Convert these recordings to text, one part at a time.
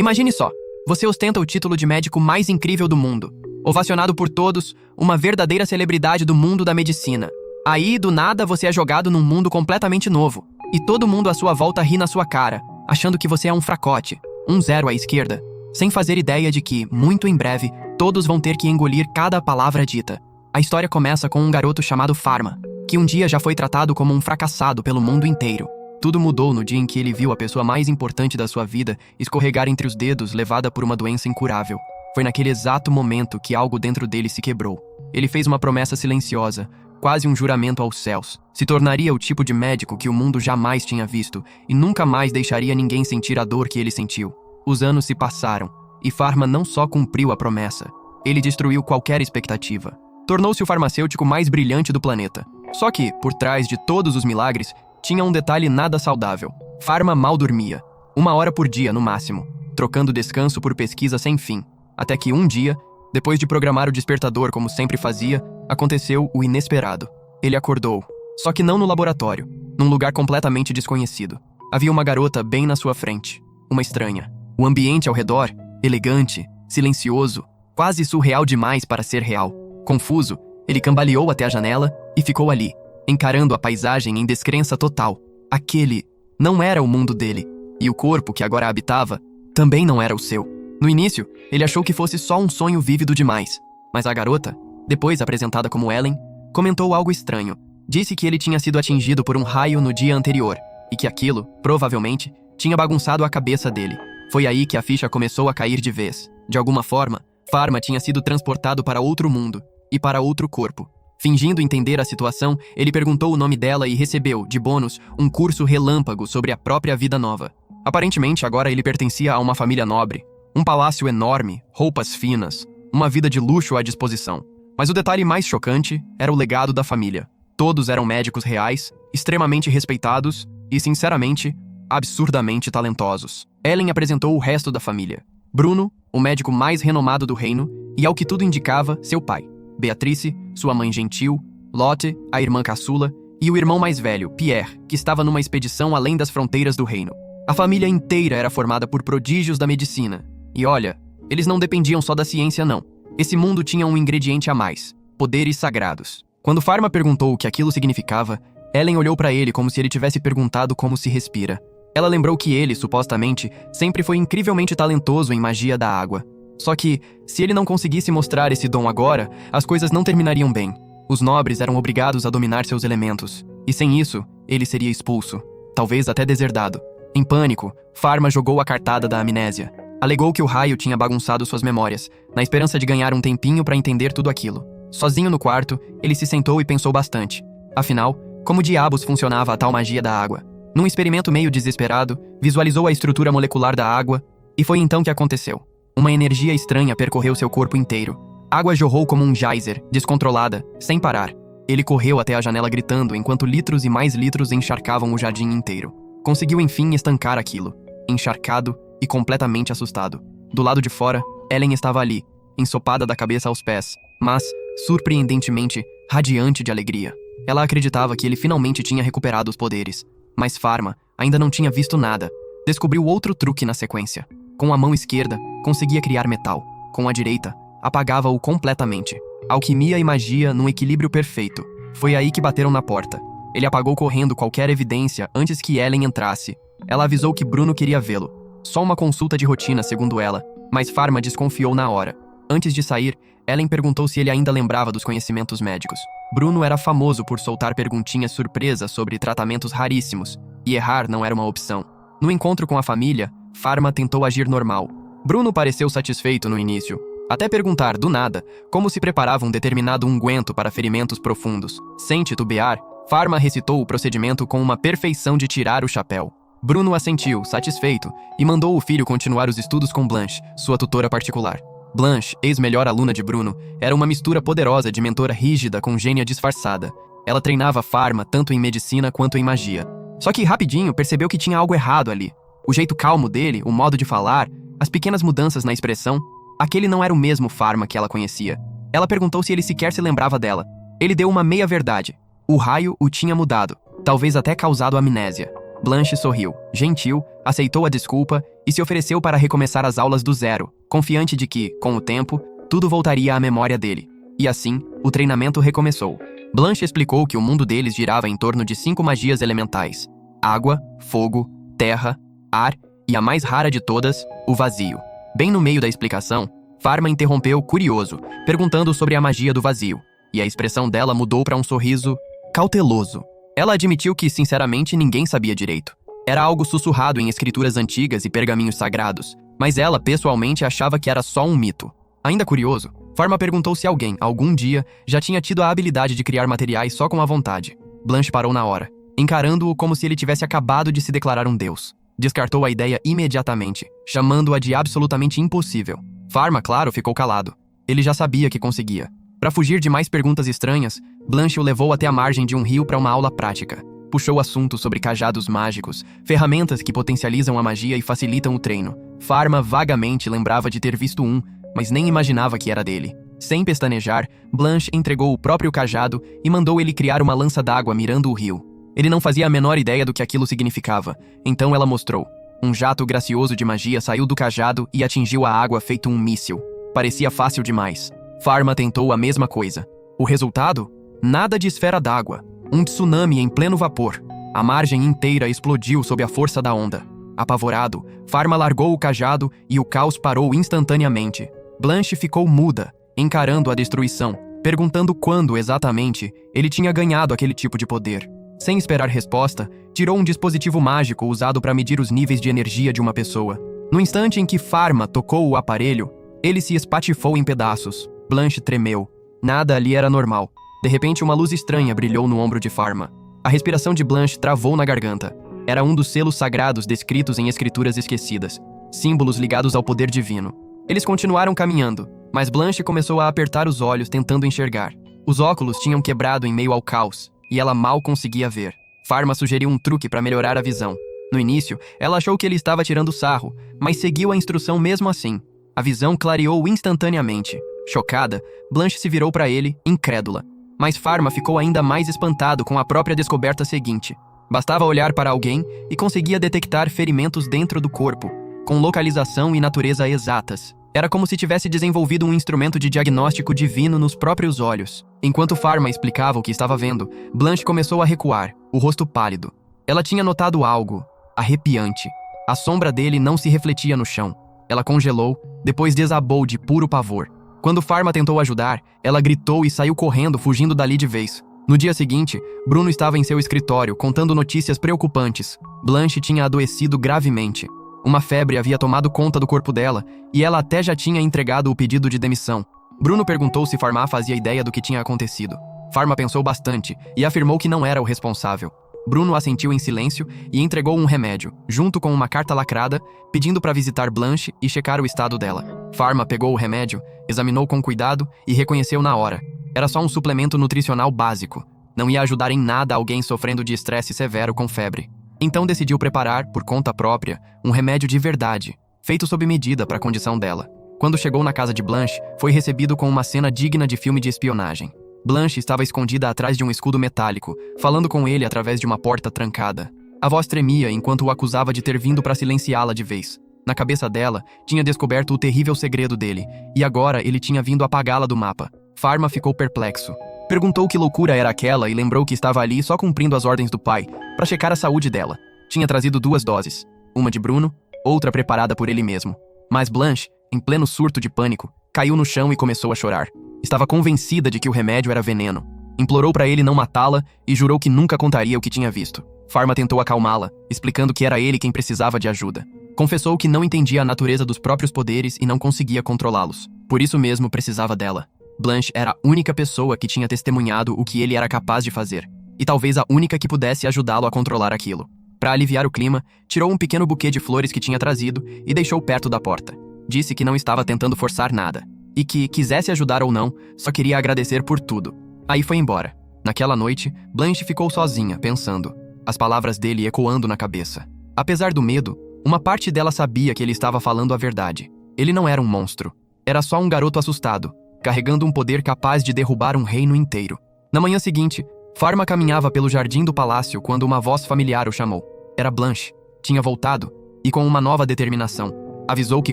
Imagine só, você ostenta o título de médico mais incrível do mundo, ovacionado por todos, uma verdadeira celebridade do mundo da medicina. Aí, do nada, você é jogado num mundo completamente novo, e todo mundo à sua volta ri na sua cara, achando que você é um fracote, um zero à esquerda, sem fazer ideia de que, muito em breve, todos vão ter que engolir cada palavra dita. A história começa com um garoto chamado Pharma, que um dia já foi tratado como um fracassado pelo mundo inteiro. Tudo mudou no dia em que ele viu a pessoa mais importante da sua vida escorregar entre os dedos, levada por uma doença incurável. Foi naquele exato momento que algo dentro dele se quebrou. Ele fez uma promessa silenciosa, quase um juramento aos céus. Se tornaria o tipo de médico que o mundo jamais tinha visto e nunca mais deixaria ninguém sentir a dor que ele sentiu. Os anos se passaram, e Pharma não só cumpriu a promessa, ele destruiu qualquer expectativa. Tornou-se o farmacêutico mais brilhante do planeta. Só que, por trás de todos os milagres, tinha um detalhe nada saudável. Pharma mal dormia, 1 hora por dia no máximo, trocando descanso por pesquisa sem fim. Até que um dia, depois de programar o despertador como sempre fazia, aconteceu o inesperado. Ele acordou, só que não no laboratório, num lugar completamente desconhecido. Havia uma garota bem na sua frente, uma estranha. O ambiente ao redor, elegante, silencioso, quase surreal demais para ser real. Confuso, ele cambaleou até a janela e ficou ali, encarando a paisagem em descrença total. Aquele não era o mundo dele, e o corpo que agora habitava também não era o seu. No início, ele achou que fosse só um sonho vívido demais, mas a garota, depois apresentada como Ellen, comentou algo estranho. Disse que ele tinha sido atingido por um raio no dia anterior, e que aquilo, provavelmente, tinha bagunçado a cabeça dele. Foi aí que a ficha começou a cair de vez. De alguma forma, Pharma tinha sido transportado para outro mundo e para outro corpo. Fingindo entender a situação, ele perguntou o nome dela e recebeu, de bônus, um curso relâmpago sobre a própria vida nova. Aparentemente, agora ele pertencia a uma família nobre. Um palácio enorme, roupas finas, uma vida de luxo à disposição. Mas o detalhe mais chocante era o legado da família. Todos eram médicos reais, extremamente respeitados e, sinceramente, absurdamente talentosos. Ellen apresentou o resto da família. Bruno, o médico mais renomado do reino, e ao que tudo indicava, seu pai. Beatrice, sua mãe gentil, Lotte, a irmã caçula, e o irmão mais velho, Pierre, que estava numa expedição além das fronteiras do reino. A família inteira era formada por prodígios da medicina. E olha, eles não dependiam só da ciência, não. Esse mundo tinha um ingrediente a mais: poderes sagrados. Quando Pharma perguntou o que aquilo significava, Ellen olhou para ele como se ele tivesse perguntado como se respira. Ela lembrou que ele, supostamente, sempre foi incrivelmente talentoso em magia da água. Só que, se ele não conseguisse mostrar esse dom agora, as coisas não terminariam bem. Os nobres eram obrigados a dominar seus elementos, e sem isso, ele seria expulso, talvez até deserdado. Em pânico, Pharma jogou a cartada da amnésia. Alegou que o raio tinha bagunçado suas memórias, na esperança de ganhar um tempinho para entender tudo aquilo. Sozinho no quarto, ele se sentou e pensou bastante. Afinal, como diabos funcionava a tal magia da água? Num experimento meio desesperado, visualizou a estrutura molecular da água, e foi então que aconteceu. Uma energia estranha percorreu seu corpo inteiro. Água jorrou como um geyser, descontrolada, sem parar. Ele correu até a janela gritando enquanto litros e mais litros encharcavam o jardim inteiro. Conseguiu enfim estancar aquilo, encharcado e completamente assustado. Do lado de fora, Ellen estava ali, ensopada da cabeça aos pés, mas, surpreendentemente, radiante de alegria. Ela acreditava que ele finalmente tinha recuperado os poderes. Mas Pharma ainda não tinha visto nada. Descobriu outro truque na sequência. Com a mão esquerda, conseguia criar metal. Com a direita, apagava-o completamente. Alquimia e magia num equilíbrio perfeito. Foi aí que bateram na porta. Ele apagou correndo qualquer evidência antes que Ellen entrasse. Ela avisou que Bruno queria vê-lo. Só uma consulta de rotina, segundo ela, mas Pharma desconfiou na hora. Antes de sair, Ellen perguntou se ele ainda lembrava dos conhecimentos médicos. Bruno era famoso por soltar perguntinhas surpresa sobre tratamentos raríssimos, e errar não era uma opção. No encontro com a família, Pharma tentou agir normal. Bruno pareceu satisfeito no início, até perguntar, do nada, como se preparava um determinado unguento para ferimentos profundos. Sem titubear, Pharma recitou o procedimento com uma perfeição de tirar o chapéu. Bruno assentiu, satisfeito, e mandou o filho continuar os estudos com Blanche, sua tutora particular. Blanche, ex-melhor aluna de Bruno, era uma mistura poderosa de mentora rígida com gênia disfarçada. Ela treinava Pharma tanto em medicina quanto em magia. Só que rapidinho percebeu que tinha algo errado ali. O jeito calmo dele, o modo de falar, as pequenas mudanças na expressão, aquele não era o mesmo Pharma que ela conhecia. Ela perguntou se ele sequer se lembrava dela. Ele deu uma meia-verdade. O raio o tinha mudado, talvez até causado amnésia. Blanche sorriu, gentil, aceitou a desculpa e se ofereceu para recomeçar as aulas do zero, confiante de que, com o tempo, tudo voltaria à memória dele. E assim, o treinamento recomeçou. Blanche explicou que o mundo deles girava em torno de 5 magias elementais: água, fogo, terra, ar e a mais rara de todas, o vazio. Bem no meio da explicação, Pharma interrompeu, curioso, perguntando sobre a magia do vazio, e a expressão dela mudou para um sorriso cauteloso. Ela admitiu que, sinceramente, ninguém sabia direito. Era algo sussurrado em escrituras antigas e pergaminhos sagrados, mas ela, pessoalmente, achava que era só um mito. Ainda curioso, Pharma perguntou se alguém, algum dia, já tinha tido a habilidade de criar materiais só com a vontade. Blanche parou na hora, encarando-o como se ele tivesse acabado de se declarar um deus. Descartou a ideia imediatamente, chamando-a de absolutamente impossível. Pharma, claro, ficou calado. Ele já sabia que conseguia. Para fugir de mais perguntas estranhas, Blanche o levou até a margem de um rio para uma aula prática. Puxou assunto sobre cajados mágicos, ferramentas que potencializam a magia e facilitam o treino. Pharma vagamente lembrava de ter visto um, mas nem imaginava que era dele. Sem pestanejar, Blanche entregou o próprio cajado e mandou ele criar uma lança d'água mirando o rio. Ele não fazia a menor ideia do que aquilo significava, então ela mostrou. Um jato gracioso de magia saiu do cajado e atingiu a água feito um míssil. Parecia fácil demais. Pharma tentou a mesma coisa. O resultado? Nada de esfera d'água. Um tsunami em pleno vapor. A margem inteira explodiu sob a força da onda. Apavorado, Pharma largou o cajado e o caos parou instantaneamente. Blanche ficou muda, encarando a destruição, perguntando quando, exatamente, ele tinha ganhado aquele tipo de poder. Sem esperar resposta, tirou um dispositivo mágico usado para medir os níveis de energia de uma pessoa. No instante em que Pharma tocou o aparelho, ele se espatifou em pedaços. Blanche tremeu. Nada ali era normal. De repente, uma luz estranha brilhou no ombro de Pharma. A respiração de Blanche travou na garganta. Era um dos selos sagrados descritos em escrituras esquecidas, símbolos ligados ao poder divino. Eles continuaram caminhando, mas Blanche começou a apertar os olhos tentando enxergar. Os óculos tinham quebrado em meio ao caos, e ela mal conseguia ver. Pharma sugeriu um truque para melhorar a visão. No início, ela achou que ele estava tirando sarro, mas seguiu a instrução mesmo assim. A visão clareou instantaneamente. Chocada, Blanche se virou para ele, incrédula. Mas Pharma ficou ainda mais espantado com a própria descoberta seguinte. Bastava olhar para alguém e conseguia detectar ferimentos dentro do corpo, com localização e natureza exatas. Era como se tivesse desenvolvido um instrumento de diagnóstico divino nos próprios olhos. Enquanto Pharma explicava o que estava vendo, Blanche começou a recuar, o rosto pálido. Ela tinha notado algo arrepiante. A sombra dele não se refletia no chão. Ela congelou, depois desabou de puro pavor. Quando Pharma tentou ajudar, ela gritou e saiu correndo, fugindo dali de vez. No dia seguinte, Bruno estava em seu escritório, contando notícias preocupantes. Blanche tinha adoecido gravemente. Uma febre havia tomado conta do corpo dela, e ela até já tinha entregado o pedido de demissão. Bruno perguntou se Pharma fazia ideia do que tinha acontecido. Pharma pensou bastante e afirmou que não era o responsável. Bruno assentiu em silêncio e entregou um remédio, junto com uma carta lacrada, pedindo para visitar Blanche e checar o estado dela. Pharma pegou o remédio, examinou com cuidado e reconheceu na hora. Era só um suplemento nutricional básico. Não ia ajudar em nada alguém sofrendo de estresse severo com febre. Então decidiu preparar, por conta própria, um remédio de verdade, feito sob medida para a condição dela. Quando chegou na casa de Blanche, foi recebido com uma cena digna de filme de espionagem. Blanche estava escondida atrás de um escudo metálico, falando com ele através de uma porta trancada. A voz tremia enquanto o acusava de ter vindo para silenciá-la de vez. Na cabeça dela, tinha descoberto o terrível segredo dele, e agora ele tinha vindo apagá-la do mapa. Pharma ficou perplexo. Perguntou que loucura era aquela e lembrou que estava ali só cumprindo as ordens do pai, para checar a saúde dela. Tinha trazido 2 doses, uma de Bruno, outra preparada por ele mesmo. Mas Blanche, em pleno surto de pânico, caiu no chão e começou a chorar. Estava convencida de que o remédio era veneno. Implorou para ele não matá-la e jurou que nunca contaria o que tinha visto. Pharma tentou acalmá-la, explicando que era ele quem precisava de ajuda. Confessou que não entendia a natureza dos próprios poderes e não conseguia controlá-los. Por isso mesmo precisava dela. Blanche era a única pessoa que tinha testemunhado o que ele era capaz de fazer, e talvez a única que pudesse ajudá-lo a controlar aquilo. Para aliviar o clima, tirou um pequeno buquê de flores que tinha trazido e deixou perto da porta. Disse que não estava tentando forçar nada, e que, quisesse ajudar ou não, só queria agradecer por tudo. Aí foi embora. Naquela noite, Blanche ficou sozinha, pensando, as palavras dele ecoando na cabeça. Apesar do medo, uma parte dela sabia que ele estava falando a verdade. Ele não era um monstro. Era só um garoto assustado, carregando um poder capaz de derrubar um reino inteiro. Na manhã seguinte, Pharma caminhava pelo jardim do palácio quando uma voz familiar o chamou. Era Blanche. Tinha voltado, e com uma nova determinação, avisou que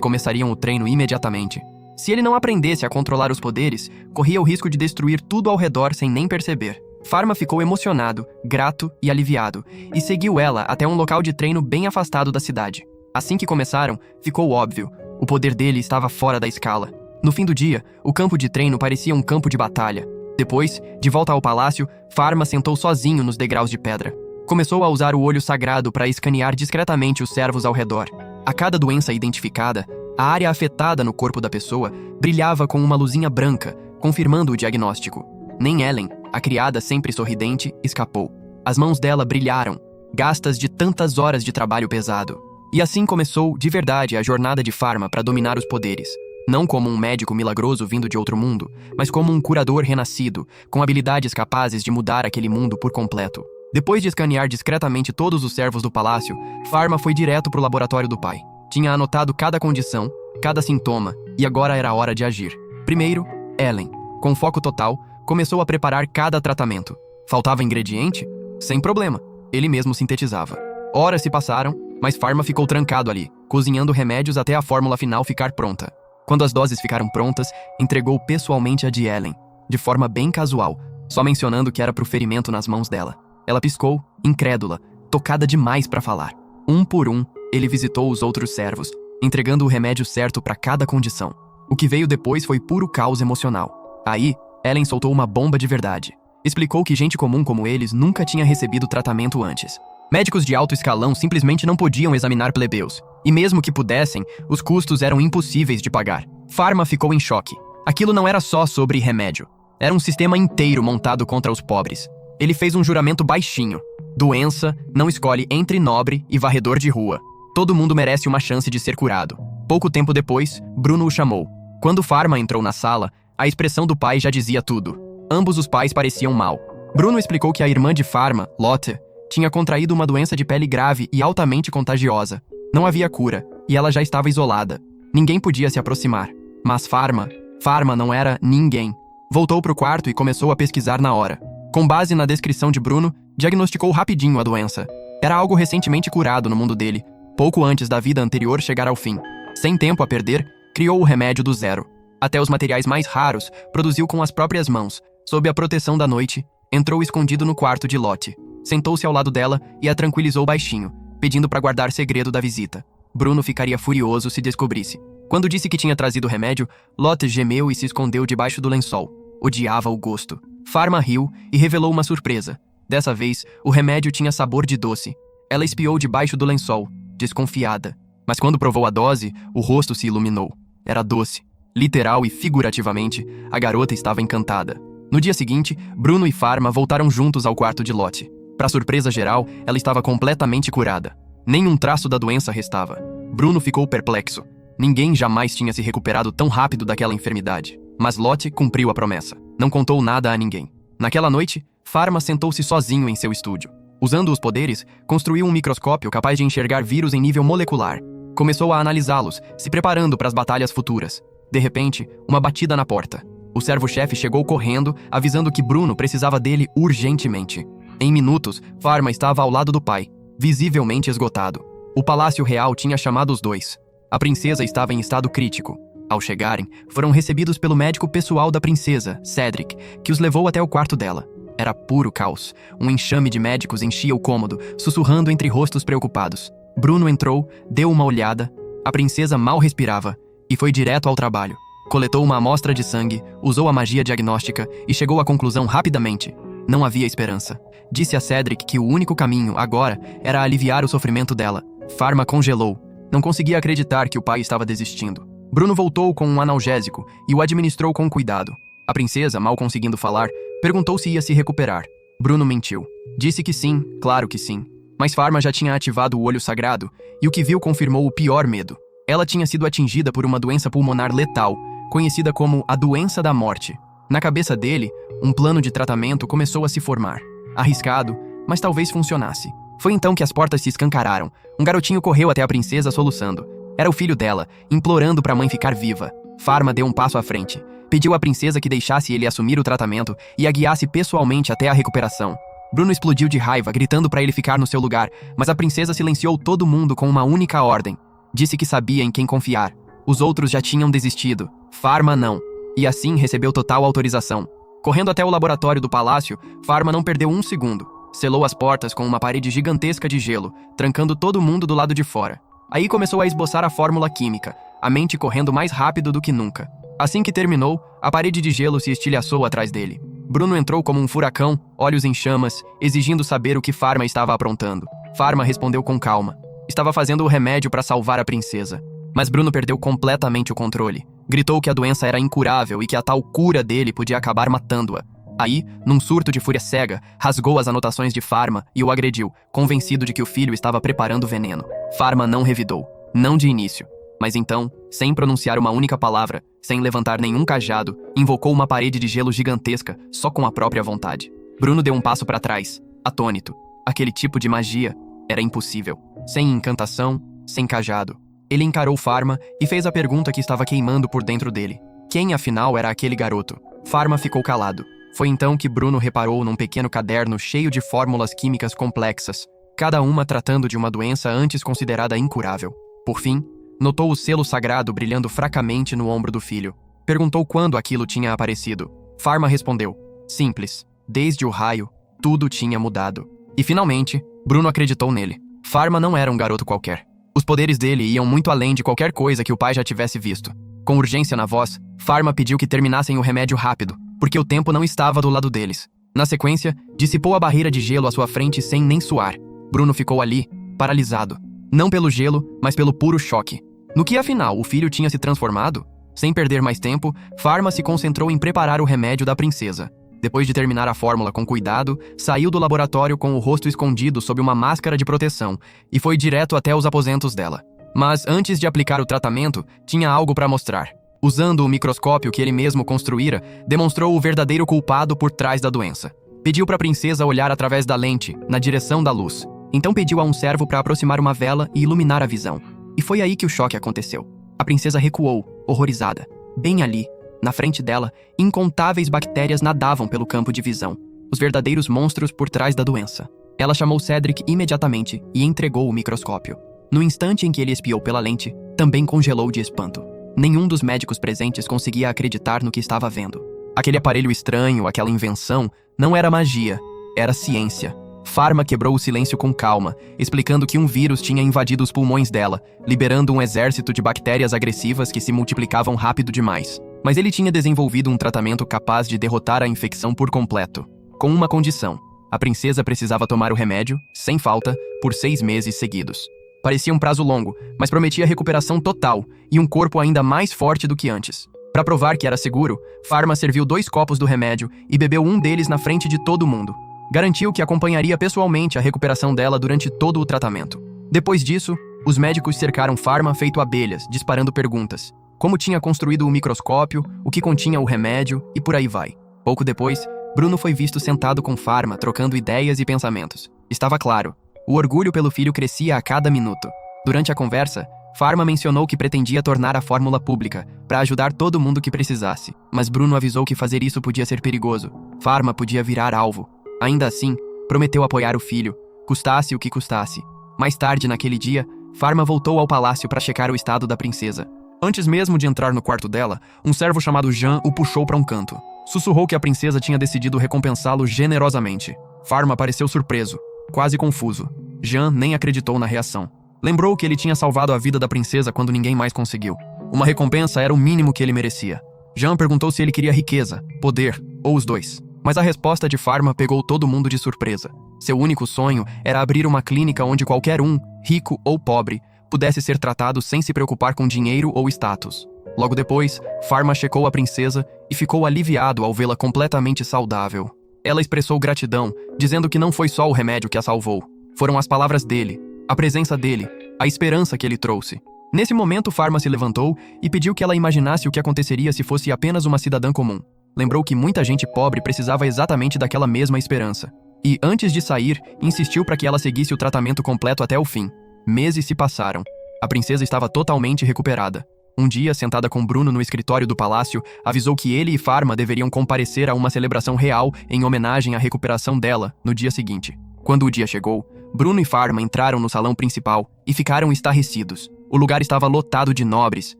começariam o treino imediatamente. Se ele não aprendesse a controlar os poderes, corria o risco de destruir tudo ao redor sem nem perceber. Pharma ficou emocionado, grato e aliviado, e seguiu ela até um local de treino bem afastado da cidade. Assim que começaram, ficou óbvio, o poder dele estava fora da escala. No fim do dia, o campo de treino parecia um campo de batalha. Depois, de volta ao palácio, Pharma sentou sozinho nos degraus de pedra. Começou a usar o olho sagrado para escanear discretamente os servos ao redor. A cada doença identificada, a área afetada no corpo da pessoa brilhava com uma luzinha branca, confirmando o diagnóstico. Nem Ellen, a criada sempre sorridente, escapou. As mãos dela brilharam, gastas de tantas horas de trabalho pesado. E assim começou, de verdade, a jornada de Pharma para dominar os poderes. Não como um médico milagroso vindo de outro mundo, mas como um curador renascido, com habilidades capazes de mudar aquele mundo por completo. Depois de escanear discretamente todos os servos do palácio, Pharma foi direto para o laboratório do pai. Tinha anotado cada condição, cada sintoma, e agora era a hora de agir. Primeiro, Ellen, com foco total, começou a preparar cada tratamento. Faltava ingrediente? Sem problema, ele mesmo sintetizava. Horas se passaram, mas Pharma ficou trancado ali, cozinhando remédios até a fórmula final ficar pronta. Quando as doses ficaram prontas, entregou pessoalmente a de Ellen, de forma bem casual, só mencionando que era pro ferimento nas mãos dela. Ela piscou, incrédula, tocada demais para falar. Um por um, ele visitou os outros servos, entregando o remédio certo para cada condição. O que veio depois foi puro caos emocional. Aí, Ellen soltou uma bomba de verdade. Explicou que gente comum como eles nunca tinha recebido tratamento antes. Médicos de alto escalão simplesmente não podiam examinar plebeus. E mesmo que pudessem, os custos eram impossíveis de pagar. Pharma ficou em choque. Aquilo não era só sobre remédio. Era um sistema inteiro montado contra os pobres. Ele fez um juramento baixinho. Doença não escolhe entre nobre e varredor de rua. Todo mundo merece uma chance de ser curado. Pouco tempo depois, Bruno o chamou. Quando Pharma entrou na sala, a expressão do pai já dizia tudo. Ambos os pais pareciam mal. Bruno explicou que a irmã de Pharma, Lotte, tinha contraído uma doença de pele grave e altamente contagiosa. Não havia cura, e ela já estava isolada. Ninguém podia se aproximar. Mas Pharma não era ninguém. Voltou para o quarto e começou a pesquisar na hora. Com base na descrição de Bruno, diagnosticou rapidinho a doença. Era algo recentemente curado no mundo dele, pouco antes da vida anterior chegar ao fim. Sem tempo a perder, criou o remédio do zero. Até os materiais mais raros, produziu com as próprias mãos, sob a proteção da noite, entrou escondido no quarto de Lotte. Sentou-se ao lado dela e a tranquilizou baixinho, pedindo para guardar segredo da visita. Bruno ficaria furioso se descobrisse. Quando disse que tinha trazido o remédio, Lotte gemeu e se escondeu debaixo do lençol. Odiava o gosto. Pharma riu e revelou uma surpresa. Dessa vez, o remédio tinha sabor de doce. Ela espiou debaixo do lençol, desconfiada. Mas quando provou a dose, o rosto se iluminou. Era doce. Literal e figurativamente, a garota estava encantada. No dia seguinte, Bruno e Pharma voltaram juntos ao quarto de Lotte. Para surpresa geral, ela estava completamente curada. Nenhum traço da doença restava. Bruno ficou perplexo. Ninguém jamais tinha se recuperado tão rápido daquela enfermidade. Mas Lotte cumpriu a promessa. Não contou nada a ninguém. Naquela noite, Pharma sentou-se sozinho em seu estúdio. Usando os poderes, construiu um microscópio capaz de enxergar vírus em nível molecular. Começou a analisá-los, se preparando para as batalhas futuras. De repente, uma batida na porta. O servo-chefe chegou correndo, avisando que Bruno precisava dele urgentemente. Em minutos, Pharma estava ao lado do pai, visivelmente esgotado. O Palácio Real tinha chamado os dois. A princesa estava em estado crítico. Ao chegarem, foram recebidos pelo médico pessoal da princesa, Cedric, que os levou até o quarto dela. Era puro caos. Um enxame de médicos enchia o cômodo, sussurrando entre rostos preocupados. Bruno entrou, deu uma olhada. A princesa mal respirava e foi direto ao trabalho. Coletou uma amostra de sangue, usou a magia diagnóstica e chegou à conclusão rapidamente. Não havia esperança. Disse a Cedric que o único caminho, agora, era aliviar o sofrimento dela. Pharma congelou. Não conseguia acreditar que o pai estava desistindo. Bruno voltou com um analgésico e o administrou com cuidado. A princesa, mal conseguindo falar, perguntou se ia se recuperar. Bruno mentiu. Disse que sim, claro que sim. Mas Pharma já tinha ativado o olho sagrado e o que viu confirmou o pior medo. Ela tinha sido atingida por uma doença pulmonar letal, conhecida como a doença da morte. Na cabeça dele, um plano de tratamento começou a se formar. Arriscado, mas talvez funcionasse. Foi então que as portas se escancararam. Um garotinho correu até a princesa soluçando. Era o filho dela, implorando para a mãe ficar viva. Pharma deu um passo à frente. Pediu à princesa que deixasse ele assumir o tratamento e a guiasse pessoalmente até a recuperação. Bruno explodiu de raiva, gritando para ele ficar no seu lugar, mas a princesa silenciou todo mundo com uma única ordem. Disse que sabia em quem confiar. Os outros já tinham desistido. Pharma não. E assim recebeu total autorização. Correndo até o laboratório do palácio, Pharma não perdeu um segundo. Selou as portas com uma parede gigantesca de gelo, trancando todo mundo do lado de fora. Aí começou a esboçar a fórmula química, a mente correndo mais rápido do que nunca. Assim que terminou, a parede de gelo se estilhaçou atrás dele. Bruno entrou como um furacão, olhos em chamas, exigindo saber o que Pharma estava aprontando. Pharma respondeu com calma. Estava fazendo o remédio para salvar a princesa. Mas Bruno perdeu completamente o controle. Gritou que a doença era incurável e que a tal cura dele podia acabar matando-a. Aí, num surto de fúria cega, rasgou as anotações de Pharma e o agrediu, convencido de que o filho estava preparando veneno. Pharma não revidou, não de início. Mas então, sem pronunciar uma única palavra, sem levantar nenhum cajado, invocou uma parede de gelo gigantesca, só com a própria vontade. Bruno deu um passo para trás, atônito. Aquele tipo de magia era impossível. Sem encantação, sem cajado. Ele encarou Pharma e fez a pergunta que estava queimando por dentro dele. Quem, afinal, era aquele garoto? Pharma ficou calado. Foi então que Bruno reparou num pequeno caderno cheio de fórmulas químicas complexas, cada uma tratando de uma doença antes considerada incurável. Por fim, notou o selo sagrado brilhando fracamente no ombro do filho. Perguntou quando aquilo tinha aparecido. Pharma respondeu. Simples. Desde o raio, tudo tinha mudado. E finalmente, Bruno acreditou nele. Pharma não era um garoto qualquer. Os poderes dele iam muito além de qualquer coisa que o pai já tivesse visto. Com urgência na voz, Pharma pediu que terminassem o remédio rápido, porque o tempo não estava do lado deles. Na sequência, dissipou a barreira de gelo à sua frente sem nem suar. Bruno ficou ali, paralisado. Não pelo gelo, mas pelo puro choque. No que, afinal, o filho tinha se transformado? Sem perder mais tempo, Pharma se concentrou em preparar o remédio da princesa. Depois de terminar a fórmula com cuidado, saiu do laboratório com o rosto escondido sob uma máscara de proteção e foi direto até os aposentos dela. Mas antes de aplicar o tratamento, tinha algo para mostrar. Usando o microscópio que ele mesmo construíra, demonstrou o verdadeiro culpado por trás da doença. Pediu para a princesa olhar através da lente, na direção da luz. Então pediu a um servo para aproximar uma vela e iluminar a visão. E foi aí que o choque aconteceu. A princesa recuou, horrorizada. Bem ali, na frente dela, incontáveis bactérias nadavam pelo campo de visão. Os verdadeiros monstros por trás da doença. Ela chamou Cedric imediatamente e entregou o microscópio. No instante em que ele espiou pela lente, também congelou de espanto. Nenhum dos médicos presentes conseguia acreditar no que estava vendo. Aquele aparelho estranho, aquela invenção, não era magia, era ciência. Pharma quebrou o silêncio com calma, explicando que um vírus tinha invadido os pulmões dela, liberando um exército de bactérias agressivas que se multiplicavam rápido demais. Mas ele tinha desenvolvido um tratamento capaz de derrotar a infecção por completo. Com uma condição: a princesa precisava tomar o remédio, sem falta, por 6 meses seguidos. Parecia um prazo longo, mas prometia recuperação total e um corpo ainda mais forte do que antes. Para provar que era seguro, Pharma serviu 2 copos do remédio e bebeu um deles na frente de todo mundo. Garantiu que acompanharia pessoalmente a recuperação dela durante todo o tratamento. Depois disso, os médicos cercaram Pharma feito abelhas, disparando perguntas. Como tinha construído o microscópio, o que continha o remédio e por aí vai. Pouco depois, Bruno foi visto sentado com Pharma, trocando ideias e pensamentos. Estava claro, o orgulho pelo filho crescia a cada minuto. Durante a conversa, Pharma mencionou que pretendia tornar a fórmula pública, para ajudar todo mundo que precisasse. Mas Bruno avisou que fazer isso podia ser perigoso. Pharma podia virar alvo. Ainda assim, prometeu apoiar o filho, custasse o que custasse. Mais tarde, naquele dia, Pharma voltou ao palácio para checar o estado da princesa. Antes mesmo de entrar no quarto dela, um servo chamado Jean o puxou para um canto. Sussurrou que a princesa tinha decidido recompensá-lo generosamente. Pharma pareceu surpreso, quase confuso. Jean nem acreditou na reação. Lembrou que ele tinha salvado a vida da princesa quando ninguém mais conseguiu. Uma recompensa era o mínimo que ele merecia. Jean perguntou se ele queria riqueza, poder ou os dois. Mas a resposta de Pharma pegou todo mundo de surpresa. Seu único sonho era abrir uma clínica onde qualquer um, rico ou pobre, pudesse ser tratado sem se preocupar com dinheiro ou status. Logo depois, Pharma checou a princesa e ficou aliviado ao vê-la completamente saudável. Ela expressou gratidão, dizendo que não foi só o remédio que a salvou. Foram as palavras dele, a presença dele, a esperança que ele trouxe. Nesse momento, Pharma se levantou e pediu que ela imaginasse o que aconteceria se fosse apenas uma cidadã comum. Lembrou que muita gente pobre precisava exatamente daquela mesma esperança. E, antes de sair, insistiu para que ela seguisse o tratamento completo até o fim. Meses se passaram. A princesa estava totalmente recuperada. Um dia, sentada com Bruno no escritório do palácio, avisou que ele e Pharma deveriam comparecer a uma celebração real em homenagem à recuperação dela no dia seguinte. Quando o dia chegou, Bruno e Pharma entraram no salão principal e ficaram estarrecidos. O lugar estava lotado de nobres,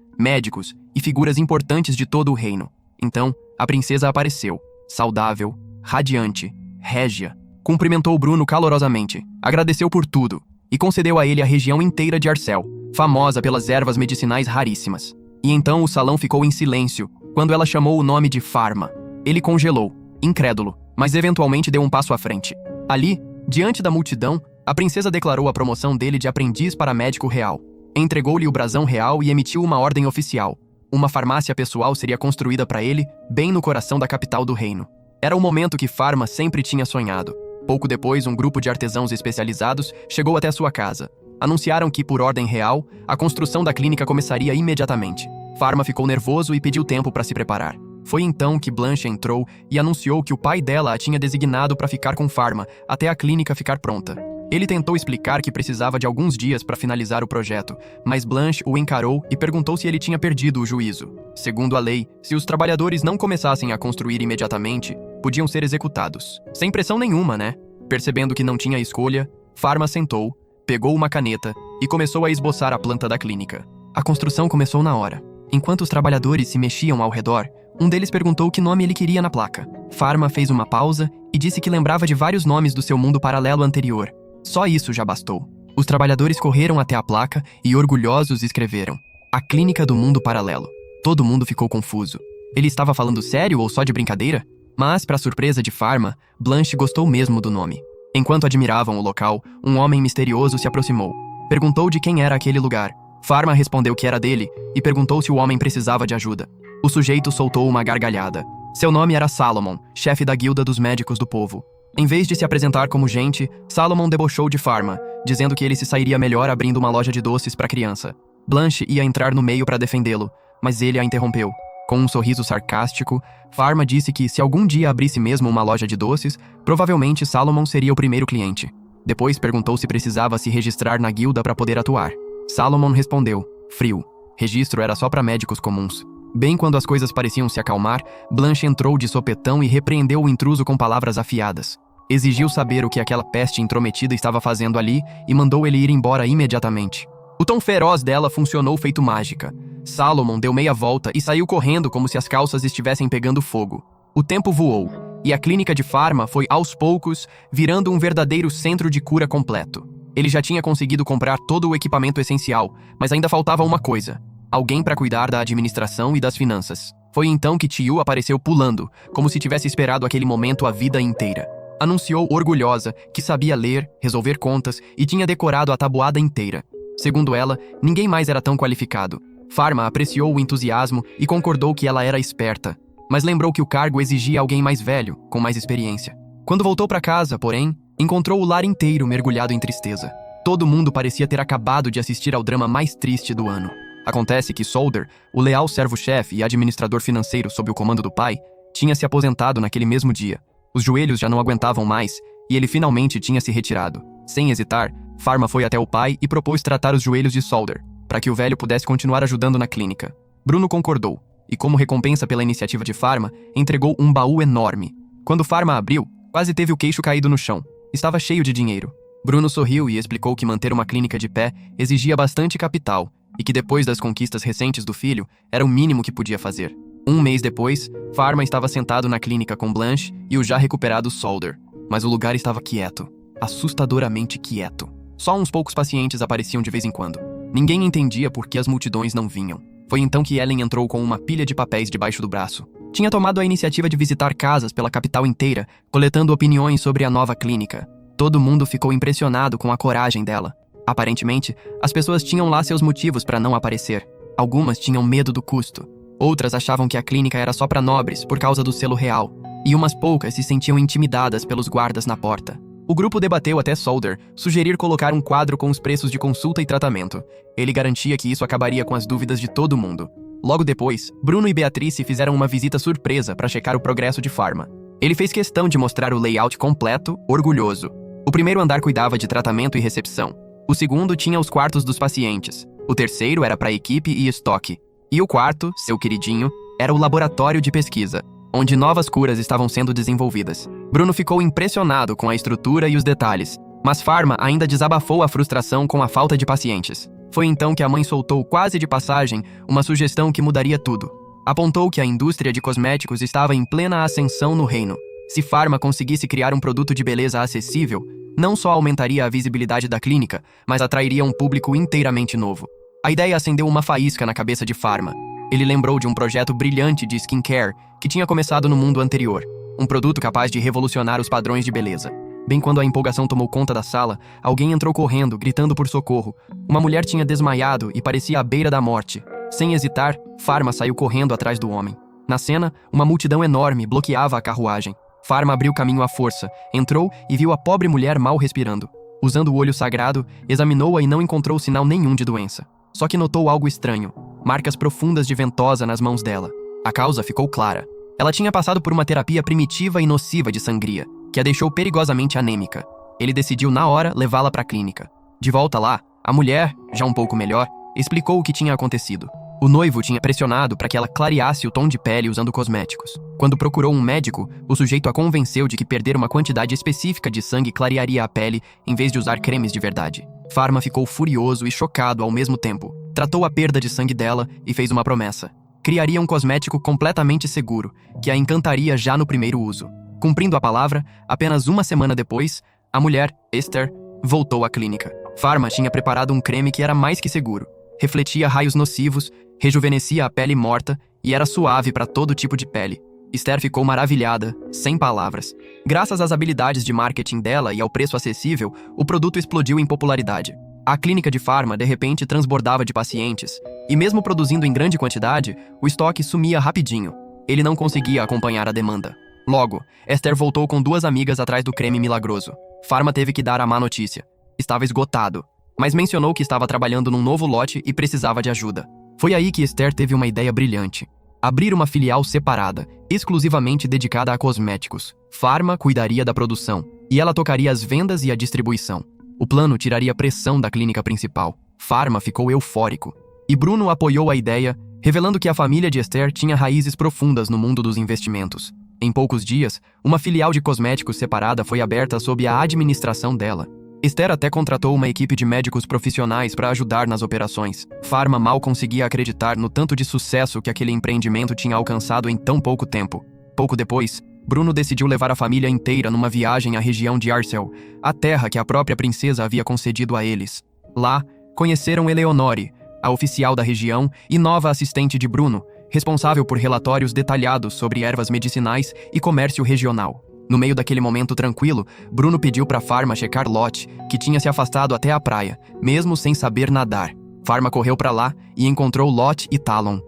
médicos e figuras importantes de todo o reino. Então, a princesa apareceu, saudável, radiante, régia. Cumprimentou Bruno calorosamente, agradeceu por tudo e concedeu a ele a região inteira de Arcel, famosa pelas ervas medicinais raríssimas. E então o salão ficou em silêncio quando ela chamou o nome de Pharma. Ele congelou, incrédulo, mas eventualmente deu um passo à frente. Ali, diante da multidão, a princesa declarou a promoção dele de aprendiz para médico real. Entregou-lhe o brasão real e emitiu uma ordem oficial. Uma farmácia pessoal seria construída para ele, bem no coração da capital do reino. Era o momento que Pharma sempre tinha sonhado. Pouco depois, um grupo de artesãos especializados chegou até sua casa. Anunciaram que, por ordem real, a construção da clínica começaria imediatamente. Pharma ficou nervoso e pediu tempo para se preparar. Foi então que Blanche entrou e anunciou que o pai dela a tinha designado para ficar com Pharma até a clínica ficar pronta. Ele tentou explicar que precisava de alguns dias para finalizar o projeto, mas Blanche o encarou e perguntou se ele tinha perdido o juízo. Segundo a lei, se os trabalhadores não começassem a construir imediatamente, podiam ser executados. Sem pressão nenhuma, né? Percebendo que não tinha escolha, Pharma sentou, pegou uma caneta e começou a esboçar a planta da clínica. A construção começou na hora. Enquanto os trabalhadores se mexiam ao redor, um deles perguntou que nome ele queria na placa. Pharma fez uma pausa e disse que lembrava de vários nomes do seu mundo paralelo anterior. Só isso já bastou. Os trabalhadores correram até a placa e, orgulhosos, escreveram: A Clínica do Mundo Paralelo. Todo mundo ficou confuso. Ele estava falando sério ou só de brincadeira? Mas, para surpresa de Pharma, Blanche gostou mesmo do nome. Enquanto admiravam o local, um homem misterioso se aproximou. Perguntou de quem era aquele lugar. Pharma respondeu que era dele e perguntou se o homem precisava de ajuda. O sujeito soltou uma gargalhada. Seu nome era Salomon, chefe da guilda dos médicos do povo. Em vez de se apresentar como gente, Salomon debochou de Pharma, dizendo que ele se sairia melhor abrindo uma loja de doces para criança. Blanche ia entrar no meio para defendê-lo, mas ele a interrompeu. Com um sorriso sarcástico, Pharma disse que se algum dia abrisse mesmo uma loja de doces, provavelmente Salomon seria o primeiro cliente. Depois perguntou se precisava se registrar na guilda para poder atuar. Salomon respondeu: frio. Registro era só para médicos comuns. Bem quando as coisas pareciam se acalmar, Blanche entrou de sopetão e repreendeu o intruso com palavras afiadas. Exigiu saber o que aquela peste intrometida estava fazendo ali e mandou ele ir embora imediatamente. O tom feroz dela funcionou feito mágica. Salomon deu meia volta e saiu correndo como se as calças estivessem pegando fogo. O tempo voou, e a clínica de Pharma foi, aos poucos, virando um verdadeiro centro de cura completo. Ele já tinha conseguido comprar todo o equipamento essencial, mas ainda faltava uma coisa: alguém para cuidar da administração e das finanças. Foi então que Tiu apareceu pulando, como se tivesse esperado aquele momento a vida inteira. Anunciou orgulhosa que sabia ler, resolver contas e tinha decorado a tabuada inteira. Segundo ela, ninguém mais era tão qualificado. Pharma apreciou o entusiasmo e concordou que ela era esperta, mas lembrou que o cargo exigia alguém mais velho, com mais experiência. Quando voltou para casa, porém, encontrou o lar inteiro mergulhado em tristeza. Todo mundo parecia ter acabado de assistir ao drama mais triste do ano. Acontece que Solder, o leal servo-chefe e administrador financeiro sob o comando do pai, tinha se aposentado naquele mesmo dia. Os joelhos já não aguentavam mais e ele finalmente tinha se retirado. Sem hesitar, Pharma foi até o pai e propôs tratar os joelhos de Solder, para que o velho pudesse continuar ajudando na clínica. Bruno concordou, e como recompensa pela iniciativa de Pharma, entregou um baú enorme. Quando Pharma abriu, quase teve o queixo caído no chão. Estava cheio de dinheiro. Bruno sorriu e explicou que manter uma clínica de pé exigia bastante capital, e que depois das conquistas recentes do filho, era o mínimo que podia fazer. Um mês depois, Pharma estava sentado na clínica com Blanche e o já recuperado Solder. Mas o lugar estava quieto. Assustadoramente quieto. Só uns poucos pacientes apareciam de vez em quando. Ninguém entendia por que as multidões não vinham. Foi então que Ellen entrou com uma pilha de papéis debaixo do braço. Tinha tomado a iniciativa de visitar casas pela capital inteira, coletando opiniões sobre a nova clínica. Todo mundo ficou impressionado com a coragem dela. Aparentemente, as pessoas tinham lá seus motivos para não aparecer. Algumas tinham medo do custo. Outras achavam que a clínica era só para nobres por causa do selo real. E umas poucas se sentiam intimidadas pelos guardas na porta. O grupo debateu até Solder sugerir colocar um quadro com os preços de consulta e tratamento. Ele garantia que isso acabaria com as dúvidas de todo mundo. Logo depois, Bruno e Beatrice fizeram uma visita surpresa para checar o progresso de Pharma. Ele fez questão de mostrar o layout completo, orgulhoso. O primeiro andar cuidava de tratamento e recepção. O segundo tinha os quartos dos pacientes. O terceiro era para equipe e estoque. E o quarto, seu queridinho, era o laboratório de pesquisa, onde novas curas estavam sendo desenvolvidas. Bruno ficou impressionado com a estrutura e os detalhes, mas Pharma ainda desabafou a frustração com a falta de pacientes. Foi então que a mãe soltou quase de passagem uma sugestão que mudaria tudo. Apontou que a indústria de cosméticos estava em plena ascensão no reino. Se Pharma conseguisse criar um produto de beleza acessível, não só aumentaria a visibilidade da clínica, mas atrairia um público inteiramente novo. A ideia acendeu uma faísca na cabeça de Pharma. Ele lembrou de um projeto brilhante de skincare que tinha começado no mundo anterior, um produto capaz de revolucionar os padrões de beleza. Bem quando a empolgação tomou conta da sala, alguém entrou correndo, gritando por socorro. Uma mulher tinha desmaiado e parecia à beira da morte. Sem hesitar, Pharma saiu correndo atrás do homem. Na cena, uma multidão enorme bloqueava a carruagem. Pharma abriu caminho à força, entrou e viu a pobre mulher mal respirando. Usando o olho sagrado, examinou-a e não encontrou sinal nenhum de doença. Só que notou algo estranho, marcas profundas de ventosa nas mãos dela. A causa ficou clara. Ela tinha passado por uma terapia primitiva e nociva de sangria, que a deixou perigosamente anêmica. Ele decidiu na hora levá-la para a clínica. De volta lá, a mulher, já um pouco melhor, explicou o que tinha acontecido. O noivo tinha pressionado para que ela clareasse o tom de pele usando cosméticos. Quando procurou um médico, o sujeito a convenceu de que perder uma quantidade específica de sangue clarearia a pele em vez de usar cremes de verdade. Pharma ficou furioso e chocado ao mesmo tempo. Tratou a perda de sangue dela e fez uma promessa. Criaria um cosmético completamente seguro, que a encantaria já no primeiro uso. Cumprindo a palavra, apenas uma semana depois, a mulher, Esther, voltou à clínica. Pharma tinha preparado um creme que era mais que seguro. Refletia raios nocivos, rejuvenescia a pele morta e era suave para todo tipo de pele. Esther ficou maravilhada, sem palavras. Graças às habilidades de marketing dela e ao preço acessível, o produto explodiu em popularidade. A clínica de Pharma, de repente, transbordava de pacientes, e mesmo produzindo em grande quantidade, o estoque sumia rapidinho. Ele não conseguia acompanhar a demanda. Logo, Esther voltou com 2 amigas atrás do creme milagroso. Pharma teve que dar a má notícia. Estava esgotado, mas mencionou que estava trabalhando num novo lote e precisava de ajuda. Foi aí que Esther teve uma ideia brilhante. Abrir uma filial separada, exclusivamente dedicada a cosméticos. Pharma cuidaria da produção, e ela tocaria as vendas e a distribuição. O plano tiraria pressão da clínica principal. Pharma ficou eufórico. E Bruno apoiou a ideia, revelando que a família de Esther tinha raízes profundas no mundo dos investimentos. Em poucos dias, uma filial de cosméticos separada foi aberta sob a administração dela. Esther até contratou uma equipe de médicos profissionais para ajudar nas operações. Pharma mal conseguia acreditar no tanto de sucesso que aquele empreendimento tinha alcançado em tão pouco tempo. Pouco depois, Bruno decidiu levar a família inteira numa viagem à região de Arcel, a terra que a própria princesa havia concedido a eles. Lá, conheceram Eleonore, a oficial da região e nova assistente de Bruno, responsável por relatórios detalhados sobre ervas medicinais e comércio regional. No meio daquele momento tranquilo, Bruno pediu para Pharma checar Lot, que tinha se afastado até a praia, mesmo sem saber nadar. Pharma correu para lá e encontrou Lot e Talon,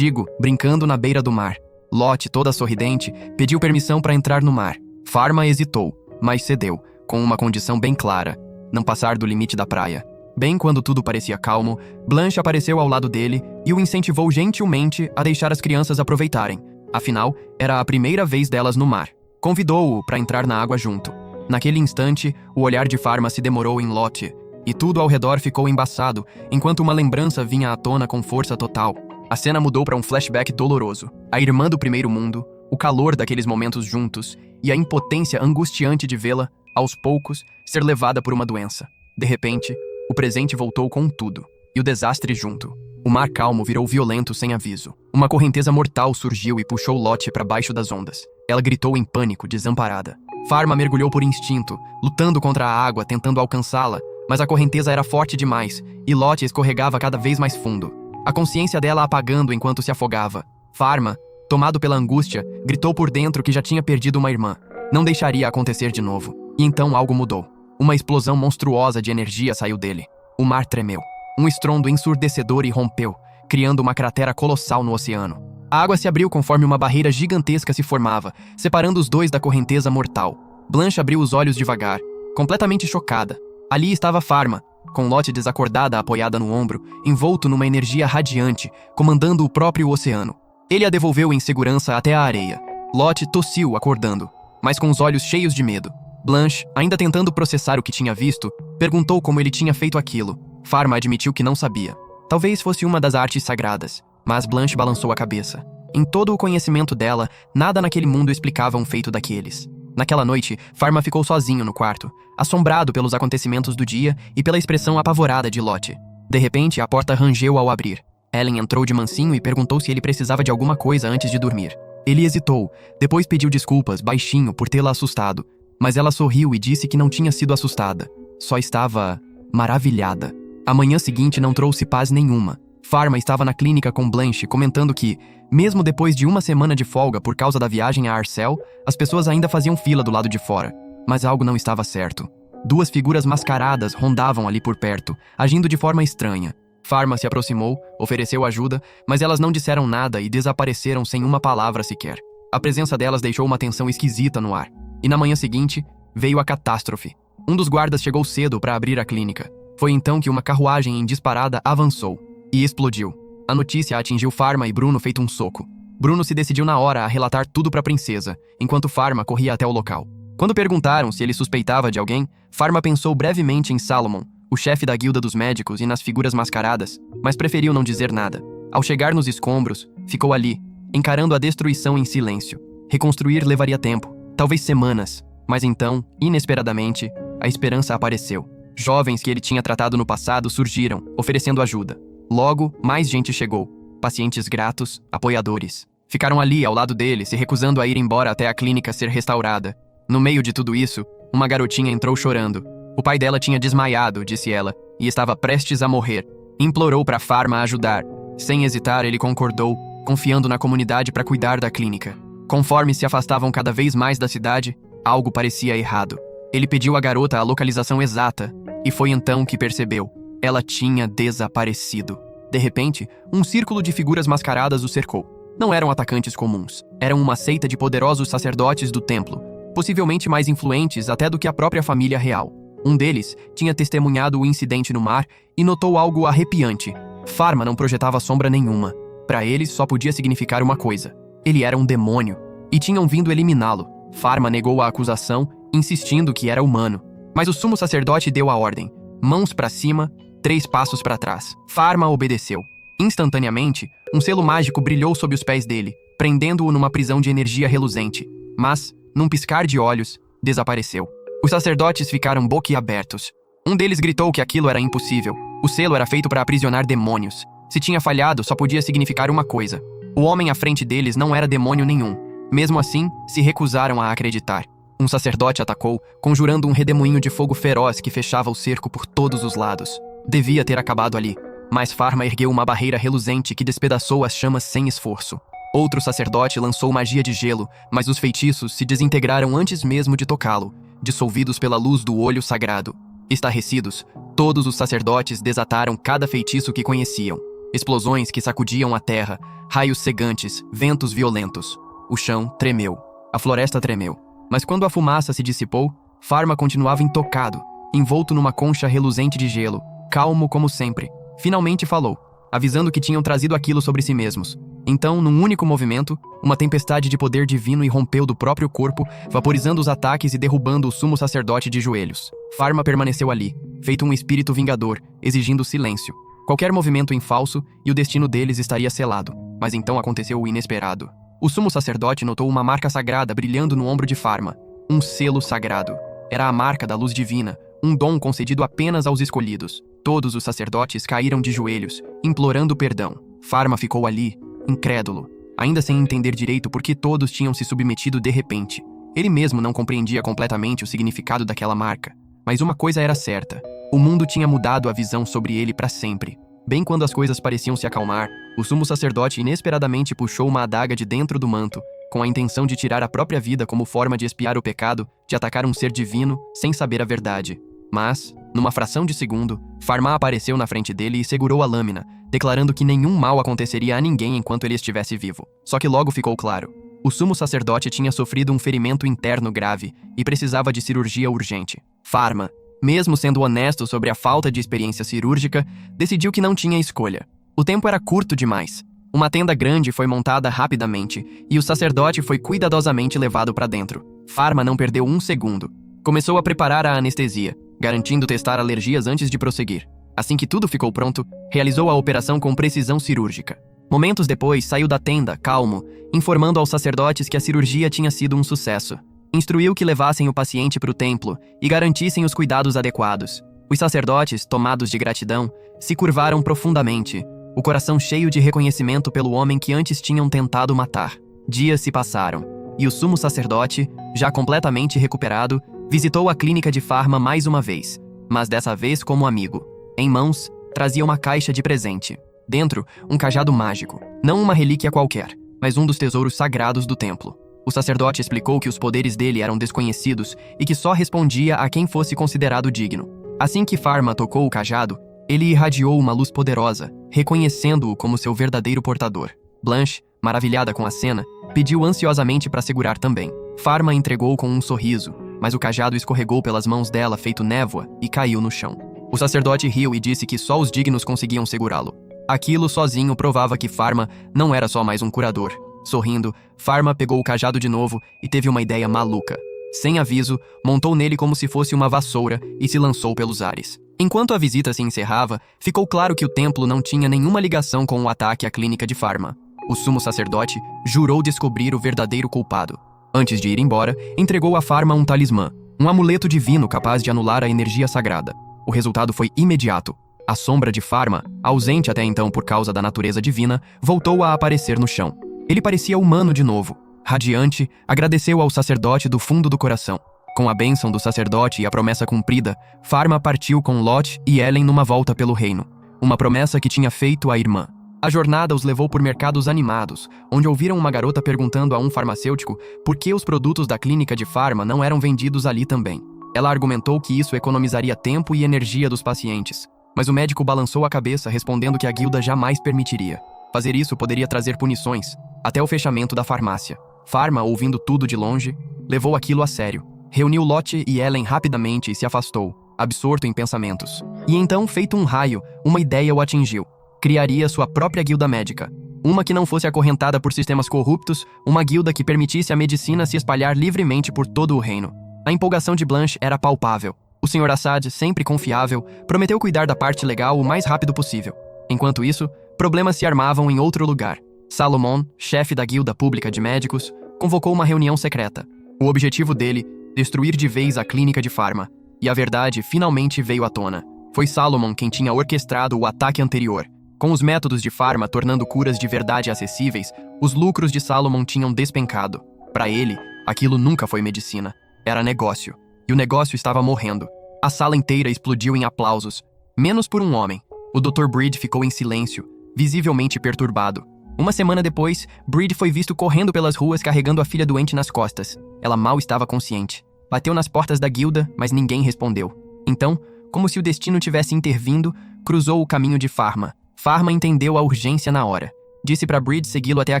brincando na beira do mar. Lot, toda sorridente, pediu permissão para entrar no mar. Pharma hesitou, mas cedeu, com uma condição bem clara: não passar do limite da praia. Bem quando tudo parecia calmo, Blanche apareceu ao lado dele e o incentivou gentilmente a deixar as crianças aproveitarem. Afinal, era a primeira vez delas no mar. Convidou-o para entrar na água junto. Naquele instante, o olhar de Pharma se demorou em Lot, e tudo ao redor ficou embaçado, enquanto uma lembrança vinha à tona com força total. A cena mudou para um flashback doloroso. A irmã do primeiro mundo, o calor daqueles momentos juntos e a impotência angustiante de vê-la, aos poucos, ser levada por uma doença. De repente, o presente voltou com tudo, e o desastre junto. O mar calmo virou violento sem aviso. Uma correnteza mortal surgiu e puxou Lot para baixo das ondas. Ela gritou em pânico, desamparada. Pharma mergulhou por instinto, lutando contra a água, tentando alcançá-la, mas a correnteza era forte demais, e Lot escorregava cada vez mais fundo. A consciência dela apagando enquanto se afogava. Pharma, tomado pela angústia, gritou por dentro que já tinha perdido uma irmã. Não deixaria acontecer de novo. E então algo mudou. Uma explosão monstruosa de energia saiu dele. O mar tremeu. Um estrondo ensurdecedor irrompeu, criando uma cratera colossal no oceano. A água se abriu conforme uma barreira gigantesca se formava, separando os dois da correnteza mortal. Blanche abriu os olhos devagar, completamente chocada. Ali estava Pharma, com Lot desacordada apoiada no ombro, envolto numa energia radiante, comandando o próprio oceano. Ele a devolveu em segurança até a areia. Lot tossiu, acordando, mas com os olhos cheios de medo. Blanche, ainda tentando processar o que tinha visto, perguntou como ele tinha feito aquilo. Pharma admitiu que não sabia. Talvez fosse uma das artes sagradas. Mas Blanche balançou a cabeça. Em todo o conhecimento dela, nada naquele mundo explicava um feito daqueles. Naquela noite, Pharma ficou sozinho no quarto, assombrado pelos acontecimentos do dia e pela expressão apavorada de Lottie. De repente, a porta rangeu ao abrir. Ellen entrou de mansinho e perguntou se ele precisava de alguma coisa antes de dormir. Ele hesitou, depois pediu desculpas, baixinho, por tê-la assustado. Mas ela sorriu e disse que não tinha sido assustada. Só estava maravilhada. A manhã seguinte não trouxe paz nenhuma. Pharma estava na clínica com Blanche, comentando que, mesmo depois de uma semana de folga por causa da viagem a Arcel, as pessoas ainda faziam fila do lado de fora. Mas algo não estava certo. Duas figuras mascaradas rondavam ali por perto, agindo de forma estranha. Pharma se aproximou, ofereceu ajuda, mas elas não disseram nada e desapareceram sem uma palavra sequer. A presença delas deixou uma tensão esquisita no ar. E na manhã seguinte, veio a catástrofe. Um dos guardas chegou cedo para abrir a clínica. Foi então que uma carruagem em disparada avançou e explodiu. A notícia atingiu Pharma e Bruno feito um soco. Bruno se decidiu na hora a relatar tudo para a princesa, enquanto Pharma corria até o local. Quando perguntaram se ele suspeitava de alguém, Pharma pensou brevemente em Salomon, o chefe da guilda dos médicos, e nas figuras mascaradas, mas preferiu não dizer nada. Ao chegar nos escombros, ficou ali, encarando a destruição em silêncio. Reconstruir levaria tempo, talvez semanas, mas então, inesperadamente, a esperança apareceu. Jovens que ele tinha tratado no passado surgiram, oferecendo ajuda. Logo, mais gente chegou. Pacientes gratos, apoiadores. Ficaram ali, ao lado dele, se recusando a ir embora até a clínica ser restaurada. No meio de tudo isso, uma garotinha entrou chorando. O pai dela tinha desmaiado, disse ela, e estava prestes a morrer. Implorou para Pharma ajudar. Sem hesitar, ele concordou, confiando na comunidade para cuidar da clínica. Conforme se afastavam cada vez mais da cidade, algo parecia errado. Ele pediu à garota a localização exata, e foi então que percebeu. Ela tinha desaparecido. De repente, um círculo de figuras mascaradas o cercou. Não eram atacantes comuns. Eram uma seita de poderosos sacerdotes do templo, possivelmente mais influentes até do que a própria família real. Um deles tinha testemunhado o incidente no mar e notou algo arrepiante. Pharma não projetava sombra nenhuma. Para eles, só podia significar uma coisa. Ele era um demônio. E tinham vindo eliminá-lo. Pharma negou a acusação, insistindo que era humano. Mas o sumo sacerdote deu a ordem. Mãos para cima, 3 passos para trás. Pharma obedeceu. Instantaneamente, um selo mágico brilhou sob os pés dele, prendendo-o numa prisão de energia reluzente. Mas, num piscar de olhos, desapareceu. Os sacerdotes ficaram boquiabertos. Um deles gritou que aquilo era impossível. O selo era feito para aprisionar demônios. Se tinha falhado, só podia significar uma coisa. O homem à frente deles não era demônio nenhum. Mesmo assim, se recusaram a acreditar. Um sacerdote atacou, conjurando um redemoinho de fogo feroz que fechava o cerco por todos os lados. Devia ter acabado ali, mas Pharma ergueu uma barreira reluzente que despedaçou as chamas sem esforço. Outro sacerdote lançou magia de gelo, mas os feitiços se desintegraram antes mesmo de tocá-lo, dissolvidos pela luz do olho sagrado. Estarrecidos, todos os sacerdotes desataram cada feitiço que conheciam. Explosões que sacudiam a terra, raios cegantes, ventos violentos. O chão tremeu, a floresta tremeu. Mas quando a fumaça se dissipou, Pharma continuava intocado, envolto numa concha reluzente de gelo, calmo como sempre. Finalmente falou, avisando que tinham trazido aquilo sobre si mesmos. Então, num único movimento, uma tempestade de poder divino irrompeu do próprio corpo, vaporizando os ataques e derrubando o sumo sacerdote de joelhos. Pharma permaneceu ali, feito um espírito vingador, exigindo silêncio. Qualquer movimento em falso e o destino deles estaria selado. Mas então aconteceu o inesperado. O sumo sacerdote notou uma marca sagrada brilhando no ombro de Pharma. Um selo sagrado. Era a marca da luz divina, um dom concedido apenas aos escolhidos. Todos os sacerdotes caíram de joelhos, implorando perdão. Pharma ficou ali, incrédulo, ainda sem entender direito por que todos tinham se submetido de repente. Ele mesmo não compreendia completamente o significado daquela marca. Mas uma coisa era certa. O mundo tinha mudado a visão sobre ele para sempre. Bem quando as coisas pareciam se acalmar, o sumo sacerdote inesperadamente puxou uma adaga de dentro do manto, com a intenção de tirar a própria vida como forma de expiar o pecado, de atacar um ser divino, sem saber a verdade. Mas, numa fração de segundo, Pharma apareceu na frente dele e segurou a lâmina, declarando que nenhum mal aconteceria a ninguém enquanto ele estivesse vivo. Só que logo ficou claro. O sumo sacerdote tinha sofrido um ferimento interno grave e precisava de cirurgia urgente. Pharma, mesmo sendo honesto sobre a falta de experiência cirúrgica, decidiu que não tinha escolha. O tempo era curto demais. Uma tenda grande foi montada rapidamente e o sacerdote foi cuidadosamente levado para dentro. Pharma não perdeu um segundo. Começou a preparar a anestesia, garantindo testar alergias antes de prosseguir. Assim que tudo ficou pronto, realizou a operação com precisão cirúrgica. Momentos depois, saiu da tenda, calmo, informando aos sacerdotes que a cirurgia tinha sido um sucesso. Instruiu que levassem o paciente para o templo e garantissem os cuidados adequados. Os sacerdotes, tomados de gratidão, se curvaram profundamente, o coração cheio de reconhecimento pelo homem que antes tinham tentado matar. Dias se passaram, e o sumo sacerdote, já completamente recuperado, visitou a clínica de Pharma mais uma vez, mas dessa vez como amigo. Em mãos, trazia uma caixa de presente. Dentro, um cajado mágico. Não uma relíquia qualquer, mas um dos tesouros sagrados do templo. O sacerdote explicou que os poderes dele eram desconhecidos e que só respondia a quem fosse considerado digno. Assim que Pharma tocou o cajado, ele irradiou uma luz poderosa, reconhecendo-o como seu verdadeiro portador. Blanche, maravilhada com a cena, pediu ansiosamente para segurar também. Pharma entregou com um sorriso, mas o cajado escorregou pelas mãos dela feito névoa e caiu no chão. O sacerdote riu e disse que só os dignos conseguiam segurá-lo. Aquilo sozinho provava que Pharma não era só mais um curador. Sorrindo, Pharma pegou o cajado de novo e teve uma ideia maluca. Sem aviso, montou nele como se fosse uma vassoura e se lançou pelos ares. Enquanto a visita se encerrava, ficou claro que o templo não tinha nenhuma ligação com o ataque à clínica de Pharma. O sumo sacerdote jurou descobrir o verdadeiro culpado. Antes de ir embora, entregou a Pharma um talismã, um amuleto divino capaz de anular a energia sagrada. O resultado foi imediato. A sombra de Pharma, ausente até então por causa da natureza divina, voltou a aparecer no chão. Ele parecia humano de novo. Radiante, agradeceu ao sacerdote do fundo do coração. Com a bênção do sacerdote e a promessa cumprida, Pharma partiu com Lot e Ellen numa volta pelo reino. Uma promessa que tinha feito à irmã. A jornada os levou por mercados animados, onde ouviram uma garota perguntando a um farmacêutico por que os produtos da clínica de Pharma não eram vendidos ali também. Ela argumentou que isso economizaria tempo e energia dos pacientes. Mas o médico balançou a cabeça, respondendo que a guilda jamais permitiria. Fazer isso poderia trazer punições, até o fechamento da farmácia. Pharma, ouvindo tudo de longe, levou aquilo a sério. Reuniu Lot e Ellen rapidamente e se afastou, absorto em pensamentos. E então, feito um raio, uma ideia o atingiu. Criaria sua própria guilda médica. Uma que não fosse acorrentada por sistemas corruptos, uma guilda que permitisse a medicina se espalhar livremente por todo o reino. A empolgação de Blanche era palpável. O Sr. Assad, sempre confiável, prometeu cuidar da parte legal o mais rápido possível. Enquanto isso, problemas se armavam em outro lugar. Salomon, chefe da guilda pública de médicos, convocou uma reunião secreta. O objetivo dele, destruir de vez a clínica de Pharma. E a verdade finalmente veio à tona. Foi Salomon quem tinha orquestrado o ataque anterior. Com os métodos de Pharma tornando curas de verdade acessíveis, os lucros de Salomon tinham despencado. Para ele, aquilo nunca foi medicina. Era negócio. E o negócio estava morrendo. A sala inteira explodiu em aplausos. Menos por um homem. O Dr. Breed ficou em silêncio, visivelmente perturbado. Uma semana depois, Breed foi visto correndo pelas ruas carregando a filha doente nas costas. Ela mal estava consciente. Bateu nas portas da guilda, mas ninguém respondeu. Então, como se o destino tivesse intervindo, cruzou o caminho de Pharma. Pharma entendeu a urgência na hora. Disse para Breed segui-lo até a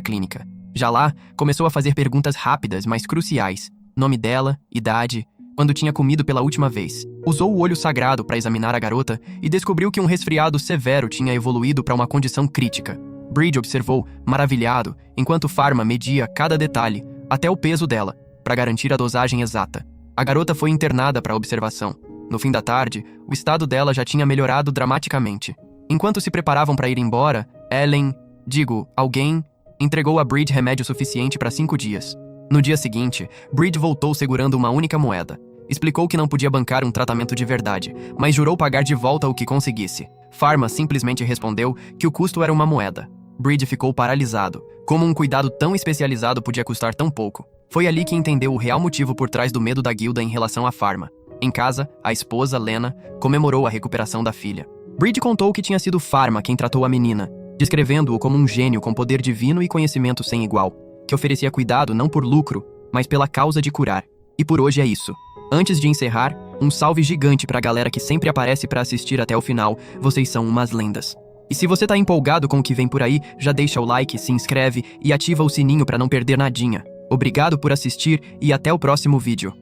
clínica. Já lá, começou a fazer perguntas rápidas, mas cruciais. Nome dela, idade, quando tinha comido pela última vez. Usou o olho sagrado para examinar a garota e descobriu que um resfriado severo tinha evoluído para uma condição crítica. Breed observou, maravilhado, enquanto Pharma media cada detalhe, até o peso dela, para garantir a dosagem exata. A garota foi internada para observação. No fim da tarde, o estado dela já tinha melhorado dramaticamente. Enquanto se preparavam para ir embora, alguém, entregou a Breed remédio suficiente para 5 dias. No dia seguinte, Breed voltou segurando uma única moeda. Explicou que não podia bancar um tratamento de verdade, mas jurou pagar de volta o que conseguisse. Pharma simplesmente respondeu que o custo era uma moeda. Breed ficou paralisado. Como um cuidado tão especializado podia custar tão pouco? Foi ali que entendeu o real motivo por trás do medo da guilda em relação a Pharma. Em casa, a esposa, Lena, comemorou a recuperação da filha. Breed contou que tinha sido Pharma quem tratou a menina, descrevendo-o como um gênio com poder divino e conhecimento sem igual, que oferecia cuidado não por lucro, mas pela causa de curar. E por hoje é isso. Antes de encerrar, um salve gigante pra galera que sempre aparece pra assistir até o final. Vocês são umas lendas. E se você tá empolgado com o que vem por aí, já deixa o like, se inscreve e ativa o sininho pra não perder nadinha. Obrigado por assistir e até o próximo vídeo.